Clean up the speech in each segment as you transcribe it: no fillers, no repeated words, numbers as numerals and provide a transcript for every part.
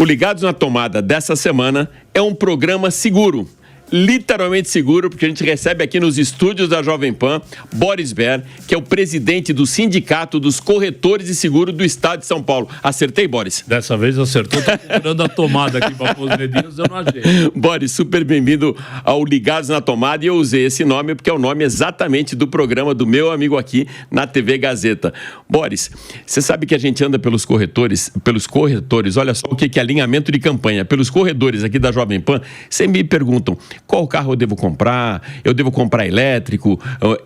Ligados na Tomada dessa semana é um programa seguro. Literalmente seguro, porque a gente recebe aqui nos estúdios da Jovem Pan Boris Baer, que é o presidente do Sindicato dos Corretores de Seguro do Estado de São Paulo. Acertei, Boris? Dessa vez acertou. Estou procurando a tomada aqui para pôr os dedinhos, eu não achei. Boris, super bem-vindo ao Ligados na Tomada, e eu usei esse nome porque é o nome exatamente do programa do meu amigo aqui na TV Gazeta. Boris, você sabe que a gente anda pelos corretores, olha só o que é alinhamento de campanha, pelos corredores aqui da Jovem Pan, sempre me perguntam: qual carro eu devo comprar? Eu devo comprar elétrico,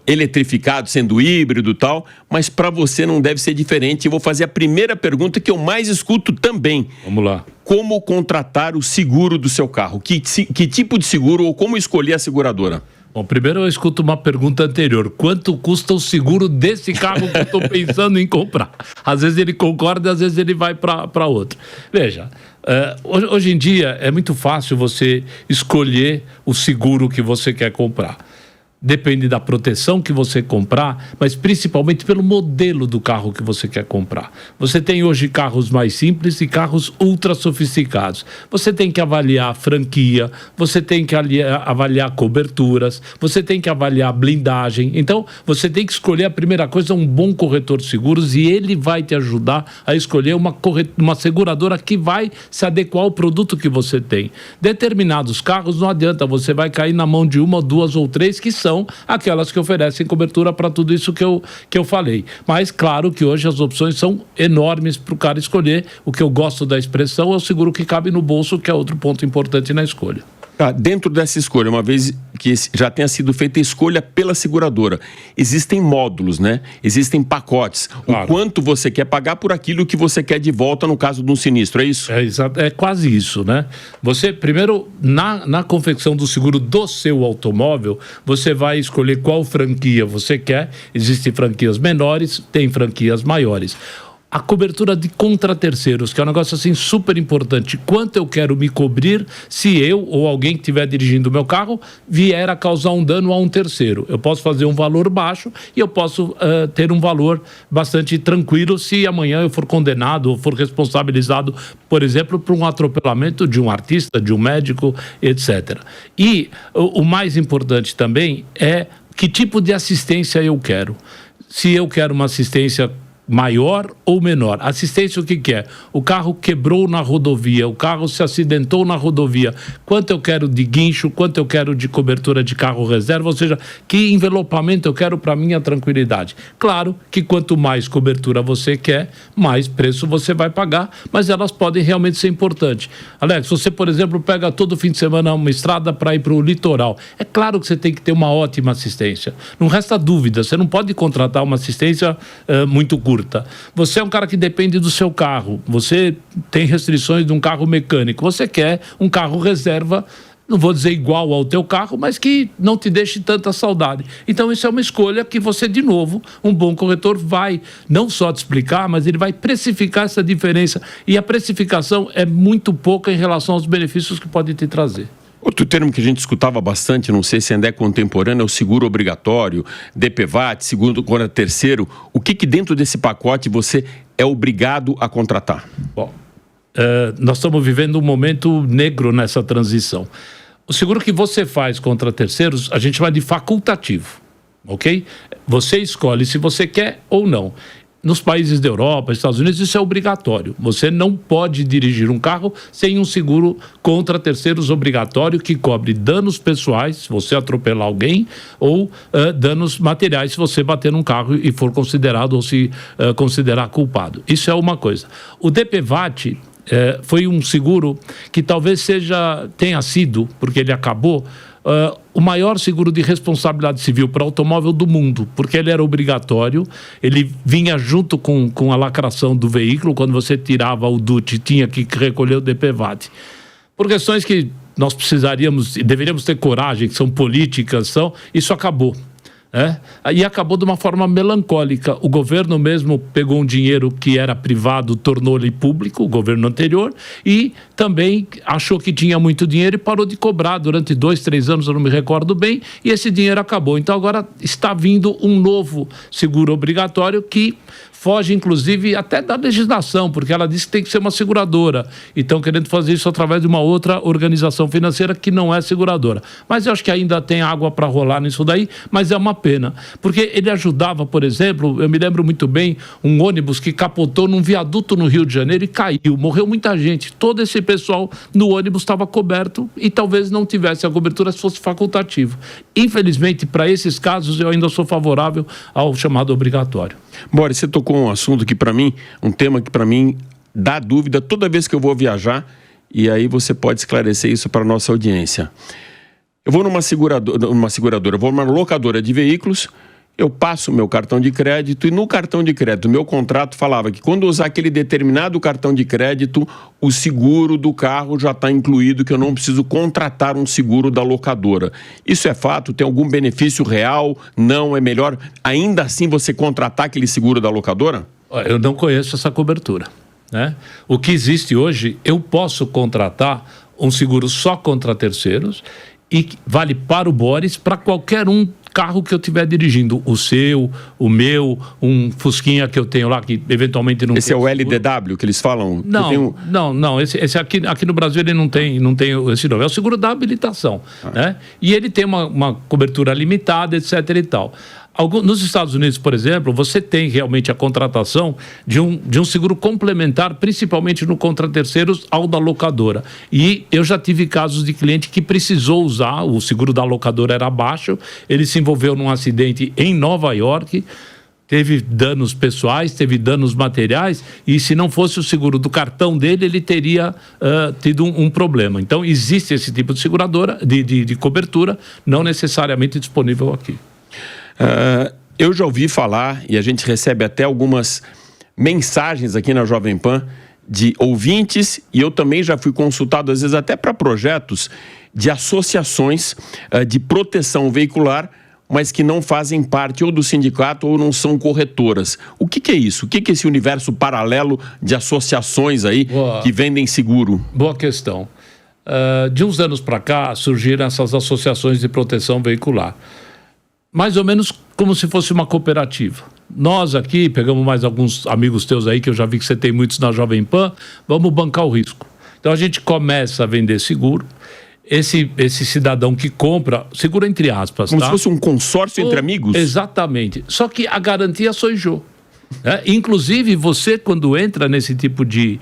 eletrificado, sendo híbrido e tal, mas para você não deve ser diferente. Eu vou fazer a primeira pergunta que eu mais escuto também. Vamos lá. Como contratar o seguro do seu carro? Que tipo de seguro ou como escolher a seguradora? Bom, primeiro eu escuto uma pergunta anterior. Quanto custa o seguro desse carro que eu estou pensando em comprar? Às vezes ele concorda, às vezes ele vai para outro. Veja, hoje em dia é muito fácil você escolher o seguro que você quer comprar. Depende da proteção que você comprar, mas principalmente pelo modelo do carro que você quer comprar. Você tem hoje carros mais simples e carros ultra sofisticados. Você tem que avaliar a franquia, você tem que avaliar coberturas, você tem que avaliar a blindagem. Então, você tem que escolher, a primeira coisa, um bom corretor de seguros, e ele vai te ajudar a escolher uma seguradora que vai se adequar ao produto que você tem. Determinados carros, não adianta, você vai cair na mão de uma, duas ou três que são aquelas que oferecem cobertura para tudo isso que eu falei. Mas claro que hoje as opções são enormes para o cara escolher. O que eu gosto da expressão é o seguro que cabe no bolso, que é outro ponto importante na escolha. Dentro dessa escolha, uma vez que já tenha sido feita a escolha pela seguradora, existem módulos, né? Existem pacotes. Claro. O quanto você quer pagar por aquilo que você quer de volta no caso de um sinistro, é isso? É quase isso, né? Você, primeiro, na confecção do seguro do seu automóvel, você vai escolher qual franquia você quer. Existem franquias menores, tem franquias maiores. A cobertura de contra terceiros, que é um negócio assim super importante. Quanto eu quero me cobrir se eu ou alguém que estiver dirigindo o meu carro vier a causar um dano a um terceiro? Eu posso fazer um valor baixo e eu posso ter um valor bastante tranquilo se amanhã eu for condenado ou for responsabilizado, por exemplo, por um atropelamento de um artista, de um médico, etc. E o mais importante também é que tipo de assistência eu quero. Se eu quero uma assistência maior ou menor. Assistência, o que é? O carro quebrou na rodovia, o carro se acidentou na rodovia. Quanto eu quero de guincho, quanto eu quero de cobertura de carro reserva, ou seja, que envelopamento eu quero para minha tranquilidade. Claro que quanto mais cobertura você quer, mais preço você vai pagar, mas elas podem realmente ser importantes. Alex, você, por exemplo, pega todo fim de semana uma estrada para ir para o litoral. É claro que você tem que ter uma ótima assistência. Não resta dúvida, você não pode contratar uma assistência muito curta. Você é um cara que depende do seu carro, você tem restrições de um carro mecânico, você quer um carro reserva, não vou dizer igual ao teu carro, mas que não te deixe tanta saudade. Então isso é uma escolha que você, de novo, um bom corretor vai não só te explicar, mas ele vai precificar essa diferença, e a precificação é muito pouca em relação aos benefícios que pode te trazer. Outro termo que a gente escutava bastante, não sei se ainda é contemporâneo, é o seguro obrigatório, DPVAT, segundo contra terceiro. O que dentro desse pacote você é obrigado a contratar? Bom, nós estamos vivendo um momento negro nessa transição. O seguro que você faz contra terceiros, a gente chama de facultativo, ok? Você escolhe se você quer ou não. Nos países da Europa, Estados Unidos, isso é obrigatório. Você não pode dirigir um carro sem um seguro contra terceiros obrigatório que cobre danos pessoais, se você atropelar alguém, ou danos materiais, se você bater num carro e for considerado ou se considerar culpado. Isso é uma coisa. O DPVAT foi um seguro que talvez tenha sido, porque ele acabou, o maior seguro de responsabilidade civil para automóvel do mundo, porque ele era obrigatório, ele vinha junto com a lacração do veículo. Quando você tirava o DUT, tinha que recolher o DPVAT. Por questões que nós precisaríamos e deveríamos ter coragem, que são políticas, isso acabou. E acabou de uma forma melancólica. O governo mesmo pegou um dinheiro que era privado, tornou-ele público, o governo anterior, e também achou que tinha muito dinheiro e parou de cobrar durante 2, 3 anos, eu não me recordo bem, e esse dinheiro acabou. Então agora está vindo um novo seguro obrigatório que foge, inclusive, até da legislação, porque ela disse que tem que ser uma seguradora. E estão querendo fazer isso através de uma outra organização financeira que não é seguradora. Mas eu acho que ainda tem água para rolar nisso daí, mas é uma pena. Porque ele ajudava, por exemplo, eu me lembro muito bem, um ônibus que capotou num viaduto no Rio de Janeiro e caiu. Morreu muita gente. Todo esse pessoal no ônibus estava coberto e talvez não tivesse a cobertura se fosse facultativo. Infelizmente, para esses casos, eu ainda sou favorável ao chamado obrigatório. Boris, você tocou um assunto que para mim, um tema que para mim dá dúvida toda vez que eu vou viajar, e aí você pode esclarecer isso para a nossa audiência. Eu vou numa seguradora, eu vou numa locadora de veículos, eu passo o meu cartão de crédito e no cartão de crédito, meu contrato falava que quando usar aquele determinado cartão de crédito, o seguro do carro já está incluído, que eu não preciso contratar um seguro da locadora. Isso é fato? Tem algum benefício real? Não, é melhor ainda assim você contratar aquele seguro da locadora? Eu não conheço essa cobertura, né? O que existe hoje, eu posso contratar um seguro só contra terceiros e vale para o Boris, para qualquer um carro que eu estiver dirigindo, o seu, o meu, um Fusquinha que eu tenho lá, que eventualmente não... Esse é o LDW que eles falam? Não, esse aqui no Brasil ele não tem esse nome, é o seguro da habilitação, né? E ele tem uma cobertura limitada, etc e tal. Nos Estados Unidos, por exemplo, você tem realmente a contratação de um seguro complementar, principalmente no contra terceiros, ao da locadora. E eu já tive casos de cliente que precisou usar, o seguro da locadora era baixo, ele se envolveu num acidente em Nova York, teve danos pessoais, teve danos materiais, e se não fosse o seguro do cartão dele, ele teria tido um problema. Então, existe esse tipo de seguradora, de cobertura, não necessariamente disponível aqui. Eu já ouvi falar, e a gente recebe até algumas mensagens aqui na Jovem Pan de ouvintes, e eu também já fui consultado, às vezes até para projetos de associações de proteção veicular, mas que não fazem parte ou do sindicato ou não são corretoras. O que é isso? O que é esse universo paralelo de associações aí que vendem seguro? Boa questão. De uns anos para cá surgiram essas associações de proteção veicular. Mais ou menos como se fosse uma cooperativa. Nós aqui, pegamos mais alguns amigos teus aí, que eu já vi que você tem muitos na Jovem Pan, vamos bancar o risco. Então a gente começa a vender seguro. Esse cidadão que compra, seguro entre aspas, como se fosse um consórcio entre amigos? Exatamente. Só que a garantia sou eu. Inclusive, você, quando entra nesse tipo de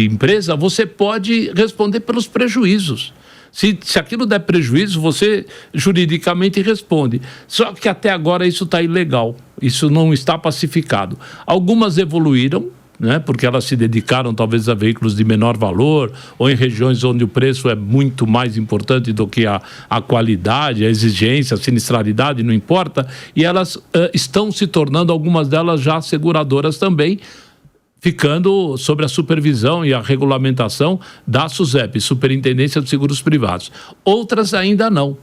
empresa, você pode responder pelos prejuízos. Se aquilo der prejuízo, você juridicamente responde. Só que até agora isso está ilegal, isso não está pacificado. Algumas evoluíram, né, porque elas se dedicaram talvez a veículos de menor valor ou em regiões onde o preço é muito mais importante do que a qualidade, a exigência, a sinistralidade, não importa. E elas estão se tornando, algumas delas já seguradoras também, ficando sob a supervisão e a regulamentação da SUSEP, Superintendência de Seguros Privados. Outras ainda não.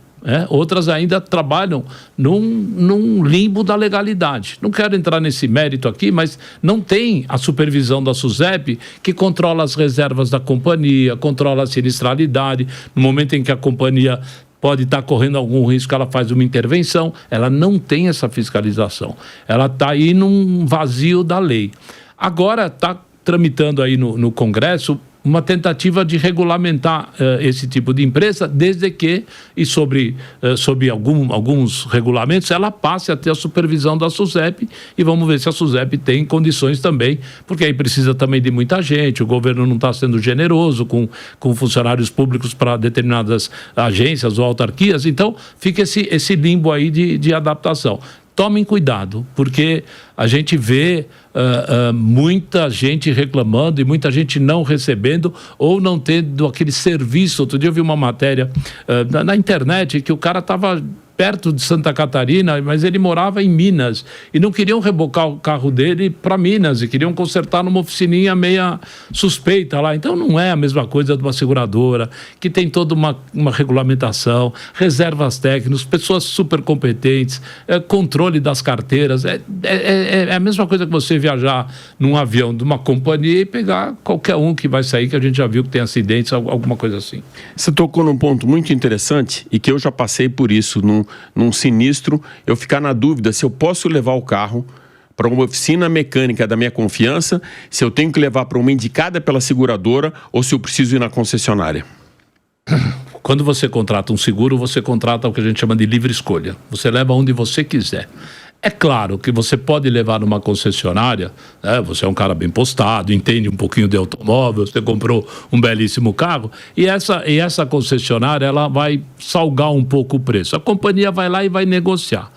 Outras ainda trabalham num limbo da legalidade. Não quero entrar nesse mérito aqui, mas não tem a supervisão da SUSEP, que controla as reservas da companhia, controla a sinistralidade. No momento em que a companhia pode estar correndo algum risco, ela faz uma intervenção. Ela não tem essa fiscalização. Ela está aí num vazio da lei. Agora está tramitando aí no Congresso uma tentativa de regulamentar esse tipo de empresa, desde que, e sob alguns regulamentos, ela passe a ter a supervisão da SUSEP, e vamos ver se a SUSEP tem condições também, porque aí precisa também de muita gente, o governo não está sendo generoso com funcionários públicos para determinadas agências ou autarquias, então fica esse limbo aí de adaptação. Tomem cuidado, porque a gente vê muita gente reclamando e muita gente não recebendo ou não tendo aquele serviço. Outro dia eu vi uma matéria na internet que o cara estava perto de Santa Catarina, mas ele morava em Minas e não queriam rebocar o carro dele para Minas e queriam consertar numa oficininha meia suspeita lá. Então não é a mesma coisa de uma seguradora que tem toda uma regulamentação, reservas técnicas, pessoas super competentes, controle das carteiras. É a mesma coisa que você viajar num avião de uma companhia e pegar qualquer um que vai sair, que a gente já viu que tem acidentes, alguma coisa assim. Você tocou num ponto muito interessante e que eu já passei por isso num sinistro, eu ficar na dúvida se eu posso levar o carro para uma oficina mecânica da minha confiança, se eu tenho que levar para uma indicada pela seguradora ou se eu preciso ir na concessionária. Quando você contrata um seguro, você contrata o que a gente chama de livre escolha. Você leva onde você quiser. É claro que você pode levar numa concessionária, né? Você é um cara bem postado, entende um pouquinho de automóvel, você comprou um belíssimo carro, e essa concessionária ela vai salgar um pouco o preço. A companhia vai lá e vai negociar.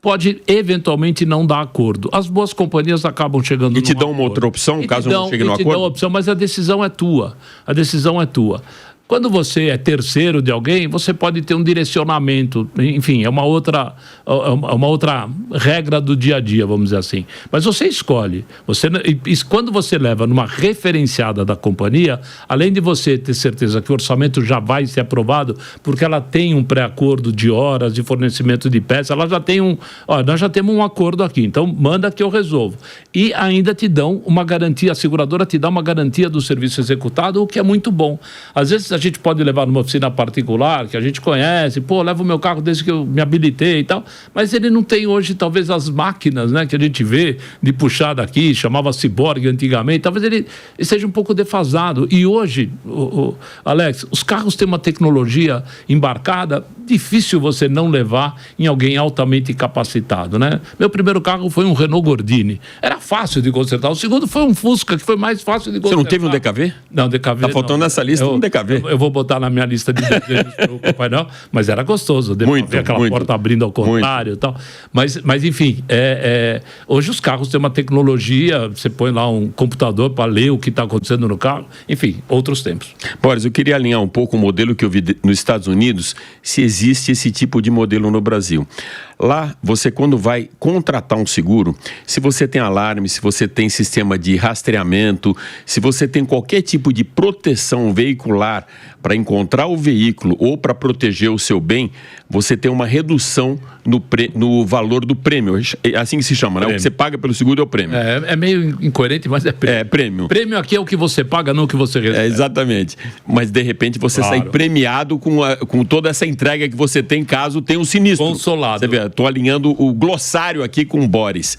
Pode eventualmente não dar acordo. As boas companhias acabam chegando e te dão uma outra opção, caso não chegue no acordo? Te dão opção, mas a decisão é tua. A decisão é tua. Quando você é terceiro de alguém, você pode ter um direcionamento, enfim, é uma outra regra do dia a dia, vamos dizer assim. Mas você escolhe. Quando você leva numa referenciada da companhia, além de você ter certeza que o orçamento já vai ser aprovado, porque ela tem um pré-acordo de horas, de fornecimento de peças, ela já tem nós já temos um acordo aqui, então manda que eu resolvo. E ainda te dão uma garantia, a seguradora te dá uma garantia do serviço executado, o que é muito bom. Às vezes a gente pode levar numa oficina particular, que a gente conhece, levo o meu carro desde que eu me habilitei e tal, mas ele não tem hoje, talvez, as máquinas, né, que a gente vê de puxar daqui, chamava ciborgue antigamente, talvez ele seja um pouco defasado. E hoje, Alex, os carros têm uma tecnologia embarcada, difícil você não levar em alguém altamente capacitado, né? Meu primeiro carro foi um Renault Gordini, era fácil de consertar. O segundo foi um Fusca, que foi mais fácil de consertar. Você não teve um DKV? Não, DKV tá faltando nessa lista um DKV. Eu vou botar na minha lista de desejos pro Papai Noel, mas era gostoso, ver aquela porta abrindo ao contrário e tal. Mas enfim, hoje os carros têm uma tecnologia, você põe lá um computador para ler o que está acontecendo no carro, enfim, outros tempos. Boris, eu queria alinhar um pouco o modelo que eu vi nos Estados Unidos, se existe esse tipo de modelo no Brasil. Lá, você quando vai contratar um seguro, se você tem alarme, se você tem sistema de rastreamento, se você tem qualquer tipo de proteção veicular para encontrar o veículo ou para proteger o seu bem, você tem uma redução no valor do prêmio. É assim que se chama, né? O que você paga pelo seguro é o prêmio. É meio incoerente, mas é prêmio. É prêmio. Prêmio aqui é o que você paga, não o que você recebe. Exatamente. Mas, de repente, você sai premiado com toda essa entrega que você tem caso tenha um sinistro. Consolado. Você vê, estou alinhando o glossário aqui com o Boris.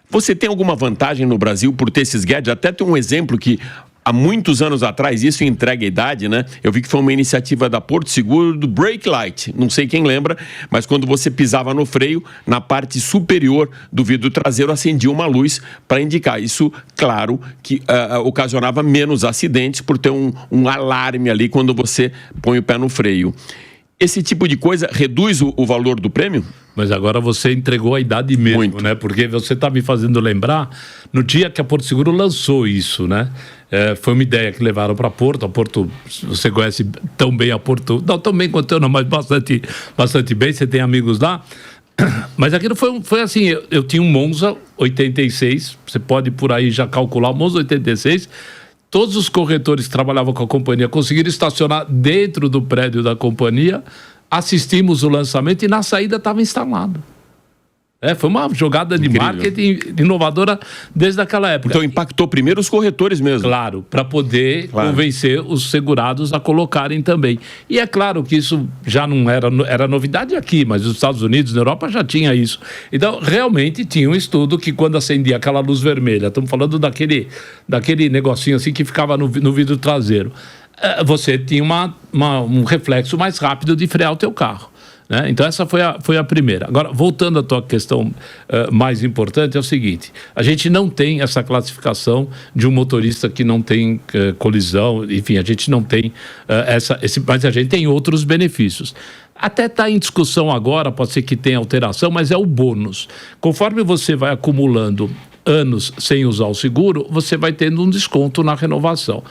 Você tem alguma vantagem no Brasil por ter esses gadgets? Até tem um exemplo que há muitos anos atrás, isso entrega a idade, né? Eu vi que foi uma iniciativa da Porto Seguro do Brake Light. Não sei quem lembra, mas quando você pisava no freio, na parte superior do vidro traseiro acendia uma luz para indicar. Isso, claro, que ocasionava menos acidentes por ter um alarme ali quando você põe o pé no freio. Esse tipo de coisa reduz o valor do prêmio? Mas agora você entregou a idade mesmo, muito, né? Porque você está me fazendo lembrar, no dia que a Porto Seguro lançou isso, né? Foi uma ideia que levaram para Porto. A Porto, você conhece tão bem a Porto, não tão bem quanto eu, não, mas bastante bem, você tem amigos lá. Mas aquilo foi assim, eu tinha um Monza 86, você pode por aí já calcular, o Monza 86, todos os corretores que trabalhavam com a companhia conseguiram estacionar dentro do prédio da companhia, assistimos o lançamento e na saída estava instalado. Foi uma jogada de marketing inovadora desde aquela época. Então impactou primeiro os corretores mesmo. Claro, para poder convencer os segurados a colocarem também. E é claro que isso já não era novidade aqui, mas nos Estados Unidos, na Europa já tinha isso. Então realmente tinha um estudo que quando acendia aquela luz vermelha, estamos falando daquele negocinho assim que ficava no vidro traseiro, você tinha um reflexo mais rápido de frear o teu carro. Né? Então essa foi a primeira. Agora, voltando à tua questão mais importante, é o seguinte: a gente não tem essa classificação de um motorista que não tem colisão, enfim, a gente não tem mas a gente tem outros benefícios. Até está em discussão agora, pode ser que tenha alteração, mas é o bônus. Conforme você vai acumulando anos sem usar o seguro, você vai tendo um desconto na renovação.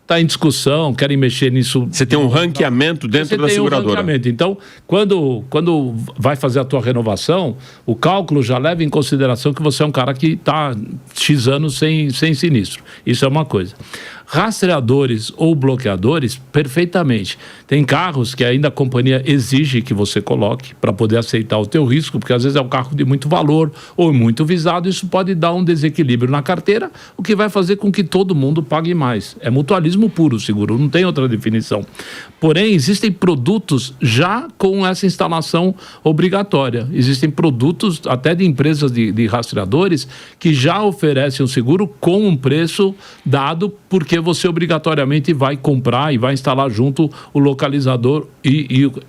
está em discussão, querem mexer nisso. Você tem um ranqueamento dentro da seguradora. Então, quando vai fazer a tua renovação, o cálculo já leva em consideração que você é um cara que está X anos sem sinistro. Isso é uma coisa. Rastreadores ou bloqueadores, perfeitamente. Tem carros que ainda a companhia exige que você coloque para poder aceitar o teu risco, porque às vezes é um carro de muito valor ou muito visado, isso pode dar um desequilíbrio na carteira, o que vai fazer com que todo mundo pague mais. É mutualismo puro o seguro, não tem outra definição. Porém, existem produtos já com essa instalação obrigatória. Existem produtos até de empresas de rastreadores que já oferecem um seguro com um preço dado porque você obrigatoriamente vai comprar e vai instalar junto o localizador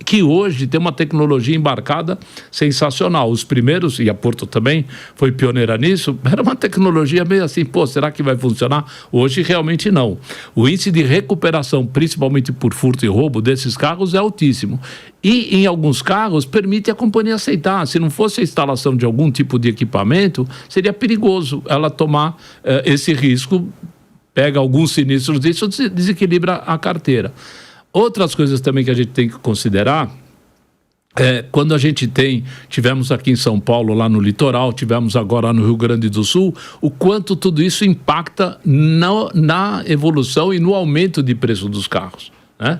que hoje tem uma tecnologia embarcada sensacional. Os primeiros, e a Porto também foi pioneira nisso, era uma tecnologia meio assim, será que vai funcionar? Hoje realmente não. O índice de recuperação, principalmente por furto e roubo desses carros, é altíssimo. E em alguns carros permite a companhia aceitar. Se não fosse a instalação de algum tipo de equipamento, seria perigoso ela tomar esse risco. Pega alguns sinistros disso, desequilibra a carteira. Outras coisas também que a gente tem que considerar quando a gente tivemos aqui em São Paulo, lá no litoral, tivemos agora no Rio Grande do Sul, o quanto tudo isso impacta na evolução e no aumento de preço dos carros. Né?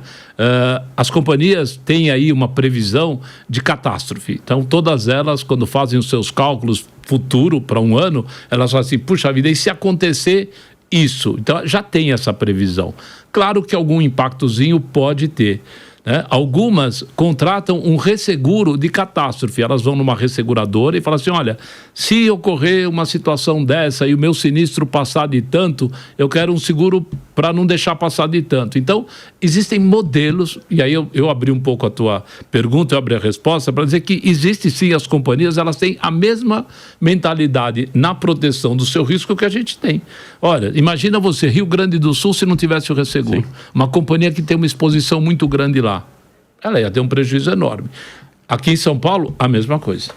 As companhias têm aí uma previsão de catástrofe. Então, todas elas, quando fazem os seus cálculos futuro para um ano, elas falam assim, puxa vida, e se acontecer isso? Então, já tem essa previsão. Claro que algum impactozinho pode ter. Né? Algumas contratam um resseguro de catástrofe. Elas vão numa resseguradora e falam assim, olha, se ocorrer uma situação dessa e o meu sinistro passar de tanto, eu quero um seguro para não deixar passar de tanto. Então, existem modelos, e aí eu abri um pouco a tua pergunta, eu abri a resposta, para dizer que existe sim, as companhias, elas têm a mesma mentalidade na proteção do seu risco que a gente tem. Olha, imagina você, Rio Grande do Sul, se não tivesse o resseguro. Sim. Uma companhia que tem uma exposição muito grande lá, ela ia ter um prejuízo enorme. Aqui em São Paulo, a mesma coisa.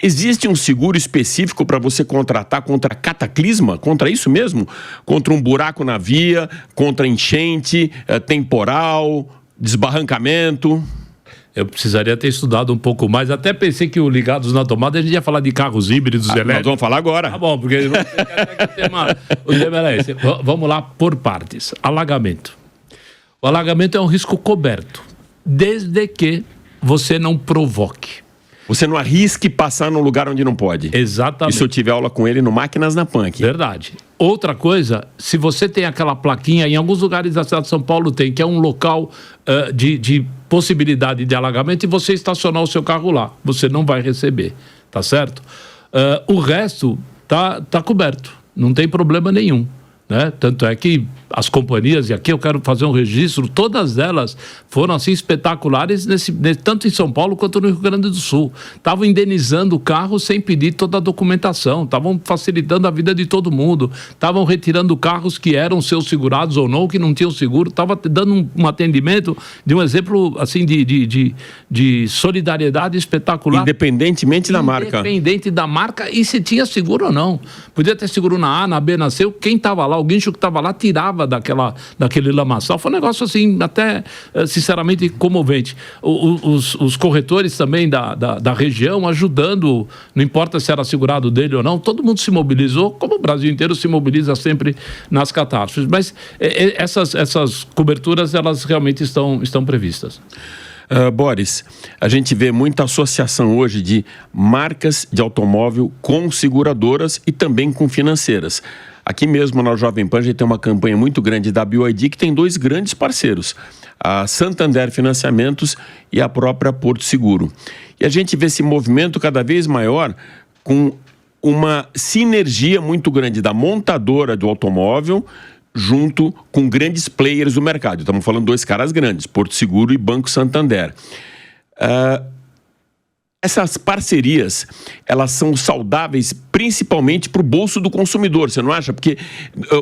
Existe um seguro específico para você contratar contra cataclisma? Contra isso mesmo? Contra um buraco na via, contra enchente, temporal, desbarrancamento? Eu precisaria ter estudado um pouco mais. Até pensei que o Ligados na Tomada a gente ia falar de carros híbridos elétricos. Nós vamos falar agora. Tá bom, porque o tema era esse. Vamos lá por partes. Alagamento. O alagamento é um risco coberto, desde que você não provoque. Você não arrisque passar num lugar onde não pode. Exatamente. Isso eu tive aula com ele no Máquinas na Punk. Verdade. Outra coisa, se você tem aquela plaquinha, em alguns lugares da cidade de São Paulo tem, que é um local de possibilidade de alagamento, e você estacionar o seu carro lá, você não vai receber, tá certo? O resto tá coberto, não tem problema nenhum. Né? Tanto é que as companhias, e aqui eu quero fazer um registro, todas elas foram assim espetaculares, tanto em São Paulo quanto no Rio Grande do Sul. Estavam indenizando o carro sem pedir toda a documentação, estavam facilitando a vida de todo mundo, estavam retirando carros que eram seus segurados ou não, que não tinham seguro, estava dando um atendimento de um exemplo assim de solidariedade espetacular. Independentemente da marca. Independente da marca e se tinha seguro ou não. Podia ter seguro na A, na B, na C, quem estava lá, o guincho que estava lá tirava daquele lamaçal. Foi um negócio assim, até sinceramente comovente. Os corretores também da região ajudando, não importa se era segurado dele ou não, todo mundo se mobilizou, como o Brasil inteiro se mobiliza sempre nas catástrofes. Mas essas coberturas, elas realmente estão previstas. Boris, a gente vê muita associação hoje de marcas de automóvel com seguradoras e também com financeiras. Aqui mesmo na Jovem Pan a gente tem uma campanha muito grande da BYD que tem dois grandes parceiros, a Santander Financiamentos e a própria Porto Seguro. E a gente vê esse movimento cada vez maior com uma sinergia muito grande da montadora do automóvel junto com grandes players do mercado. Estamos falando de dois caras grandes, Porto Seguro e Banco Santander. Essas parcerias, elas são saudáveis principalmente para o bolso do consumidor, você não acha? Porque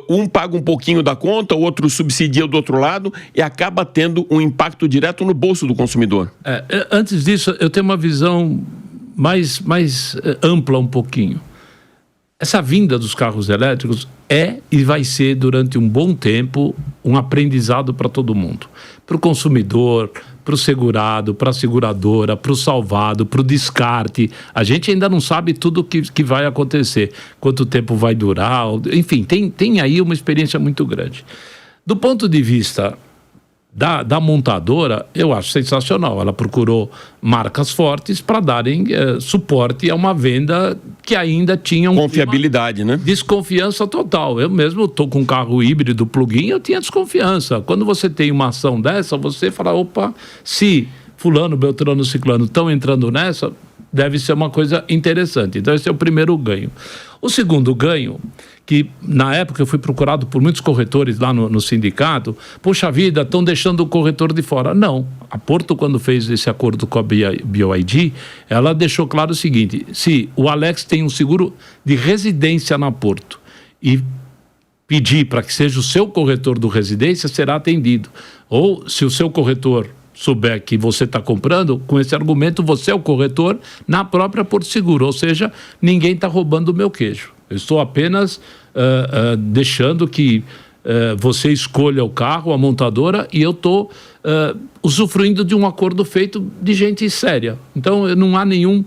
um paga um pouquinho da conta, o outro subsidia do outro lado e acaba tendo um impacto direto no bolso do consumidor. Antes disso, eu tenho uma visão mais ampla um pouquinho. essa vinda dos carros elétricos é e vai ser, durante um bom tempo, um aprendizado para todo mundo. Para o consumidor, para o segurado, para a seguradora, para o salvado, para o descarte. A gente ainda não sabe tudo que vai acontecer, quanto tempo vai durar, enfim, tem aí uma experiência muito grande. Do ponto de vista da montadora, eu acho sensacional. Ela procurou marcas fortes para darem suporte a uma venda que ainda tinha confiabilidade, né? Desconfiança total. Eu mesmo estou com um carro híbrido plug-in, eu tinha desconfiança. Quando você tem uma ação dessa, você fala, opa, se fulano, beltrano, ciclano estão entrando nessa, deve ser uma coisa interessante. Então esse é o primeiro ganho. O segundo ganho, que na época eu fui procurado por muitos corretores lá no sindicato, poxa vida, estão deixando o corretor de fora. Não, a Porto, quando fez esse acordo com a BYD, ela deixou claro o seguinte: se o Alex tem um seguro de residência na Porto e pedir para que seja o seu corretor do residência, será atendido. Ou se o seu corretor souber que você está comprando, com esse argumento você é o corretor na própria Porto Seguro, ou seja, ninguém está roubando o meu queijo. Eu estou apenas deixando que você escolha o carro, a montadora, e eu estou usufruindo de um acordo feito de gente séria. Então, não há nenhum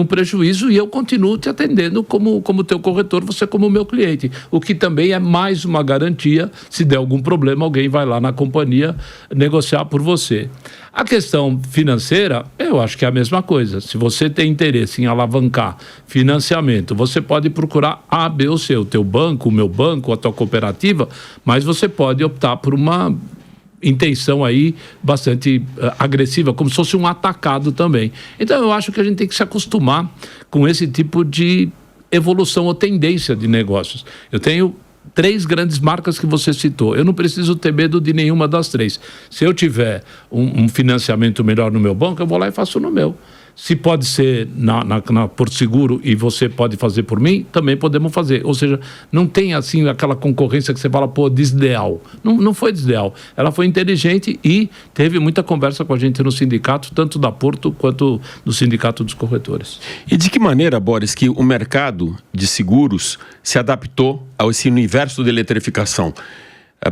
prejuízo e eu continuo te atendendo como teu corretor, você como meu cliente. O que também é mais uma garantia, se der algum problema, alguém vai lá na companhia negociar por você. A questão financeira, eu acho que é a mesma coisa. Se você tem interesse em alavancar financiamento, você pode procurar A, B ou C, o teu banco, o meu banco, a tua cooperativa, mas você pode optar por uma intenção aí bastante agressiva, como se fosse um atacado também. Então eu acho que a gente tem que se acostumar com esse tipo de evolução ou tendência de negócios. Eu tenho 3 grandes marcas que você citou. Eu não preciso ter medo de nenhuma das 3. Se eu tiver um financiamento melhor no meu banco, eu vou lá e faço no meu. Se pode ser na Porto Seguro e você pode fazer por mim, também podemos fazer. Ou seja, não tem assim aquela concorrência que você fala, pô, desleal. Não foi desleal. Ela foi inteligente e teve muita conversa com a gente no sindicato, tanto da Porto quanto do sindicato dos corretores. E de que maneira, Boris, que o mercado de seguros se adaptou a esse universo de eletrificação?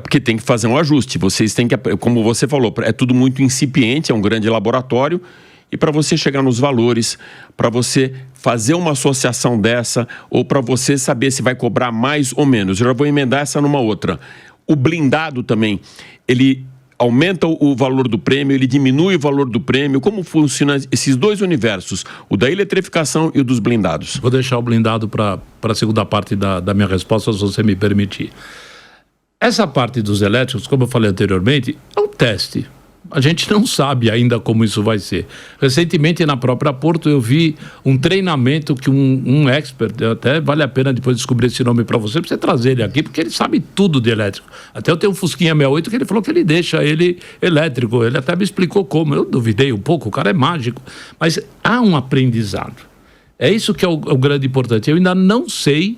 Porque tem que fazer um ajuste. Vocês têm que, como você falou, é tudo muito incipiente, é um grande laboratório. E para você chegar nos valores, para você fazer uma associação dessa, ou para você saber se vai cobrar mais ou menos. Eu já vou emendar essa numa outra. O blindado também, ele aumenta o valor do prêmio, ele diminui o valor do prêmio. Como funcionam esses dois universos, o da eletrificação e o dos blindados? Vou deixar o blindado para a segunda parte da minha resposta, se você me permitir. Essa parte dos elétricos, como eu falei anteriormente, é um teste. A gente não sabe ainda como isso vai ser. Recentemente, na própria Porto, eu vi um treinamento que um expert, até vale a pena depois descobrir esse nome para você trazer ele aqui, porque ele sabe tudo de elétrico. Até eu tenho um Fusquinha 68 que ele falou que ele deixa ele elétrico. Ele até me explicou como. Eu duvidei um pouco, o cara é mágico. Mas há um aprendizado. É isso que é o grande importante. Eu ainda não sei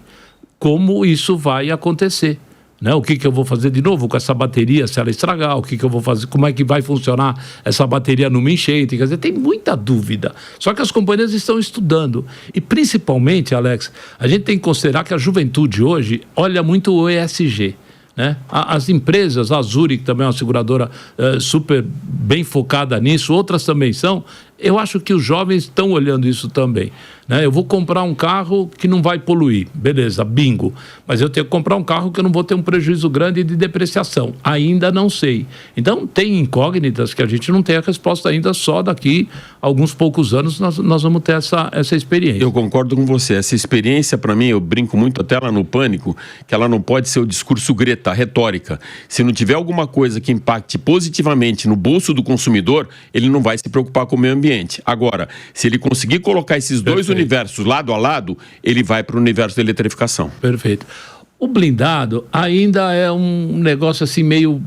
como isso vai acontecer. Né? O que eu vou fazer de novo com essa bateria se ela estragar, o que eu vou fazer, como é que vai funcionar essa bateria numa enchente, quer dizer, tem muita dúvida. Só que as companhias estão estudando e principalmente, Alex, a gente tem que considerar que a juventude hoje olha muito o ESG. Né? As empresas, a Zurich também é uma seguradora super bem focada nisso, outras também são. Eu acho que os jovens estão olhando isso também. Né? Eu vou comprar um carro que não vai poluir, beleza, bingo. Mas eu tenho que comprar um carro que eu não vou ter um prejuízo grande de depreciação. Ainda não sei. Então, tem incógnitas que a gente não tem a resposta ainda, só daqui a alguns poucos anos nós vamos ter essa experiência. Eu concordo com você. Essa experiência, para mim, eu brinco muito até lá no Pânico, que ela não pode ser o discurso Greta, a retórica. Se não tiver alguma coisa que impacte positivamente no bolso do consumidor, ele não vai se preocupar com o meio ambiente. Agora, se ele conseguir colocar esses dois universos lado a lado, ele vai para o universo da eletrificação. Perfeito. O blindado ainda é um negócio assim meio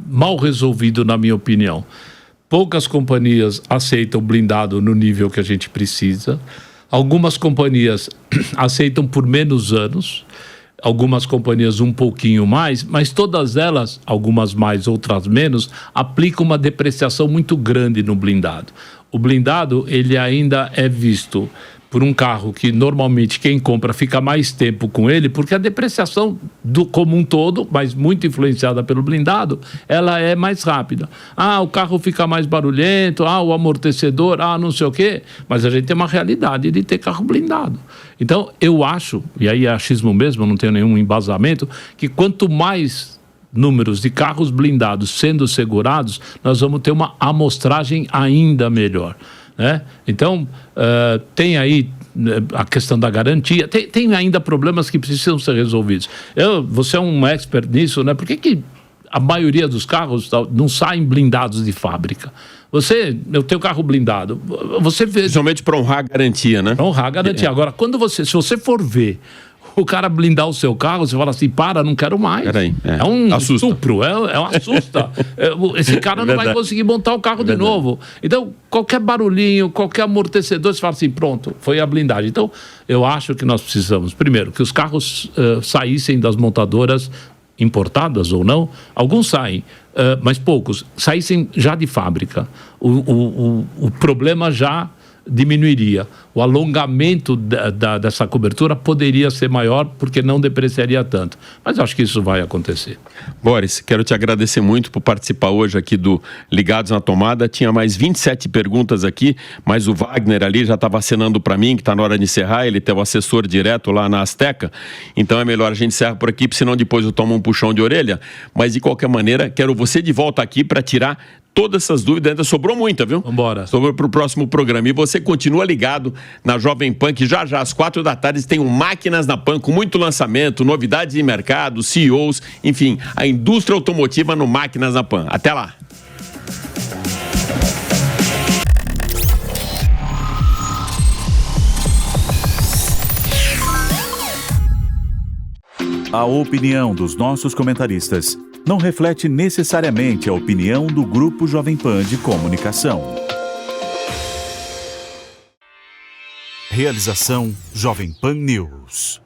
mal resolvido, na minha opinião. Poucas companhias aceitam blindado no nível que a gente precisa. Algumas companhias aceitam por menos anos. Algumas companhias um pouquinho mais, mas todas elas, algumas mais, outras menos, aplicam uma depreciação muito grande no blindado. O blindado, ele ainda é visto por um carro que normalmente quem compra fica mais tempo com ele, porque a depreciação como um todo, mas muito influenciada pelo blindado, ela é mais rápida. O carro fica mais barulhento, o amortecedor, não sei o quê, mas a gente tem uma realidade de ter carro blindado. Então, eu acho, e aí é achismo mesmo, não tenho nenhum embasamento, que quanto mais números de carros blindados sendo segurados, nós vamos ter uma amostragem ainda melhor. Né? Então, tem aí a questão da garantia, tem ainda problemas que precisam ser resolvidos. Você é um expert nisso, né? Por que a maioria dos carros não saem blindados de fábrica? Eu tenho carro blindado, você vê... Principalmente para honrar a garantia, né? Para honrar a garantia. Agora, se você for ver o cara blindar o seu carro, você fala assim, não quero mais. Peraí, é um estupro, é um assusta. Esse cara não vai conseguir montar o carro de novo. Então, qualquer barulhinho, qualquer amortecedor, você fala assim, pronto, foi a blindagem. Então, eu acho que nós precisamos, primeiro, que os carros saíssem das montadoras, importadas ou não, alguns saem, mas poucos, saíssem já de fábrica. O problema já diminuiria. O alongamento dessa cobertura poderia ser maior porque não depreciaria tanto. Mas acho que isso vai acontecer. Boris, quero te agradecer muito por participar hoje aqui do Ligados na Tomada. Tinha mais 27 perguntas aqui, mas o Wagner ali já estava acenando para mim que está na hora de encerrar. Ele tem o assessor direto lá na Azteca. Então é melhor a gente encerrar por aqui, senão depois eu tomo um puxão de orelha. Mas de qualquer maneira, quero você de volta aqui para tirar todas essas dúvidas. Ainda sobrou muita, viu? Vambora. Sobrou para o próximo programa. E você continua ligado na Jovem Pan, que já às 4 da tarde tem um Máquinas na Pan com muito lançamento, novidades de mercado, CEOs, enfim, a indústria automotiva no Máquinas na Pan. Até lá! A opinião dos nossos comentaristas não reflete necessariamente a opinião do Grupo Jovem Pan de Comunicação. Realização Jovem Pan News.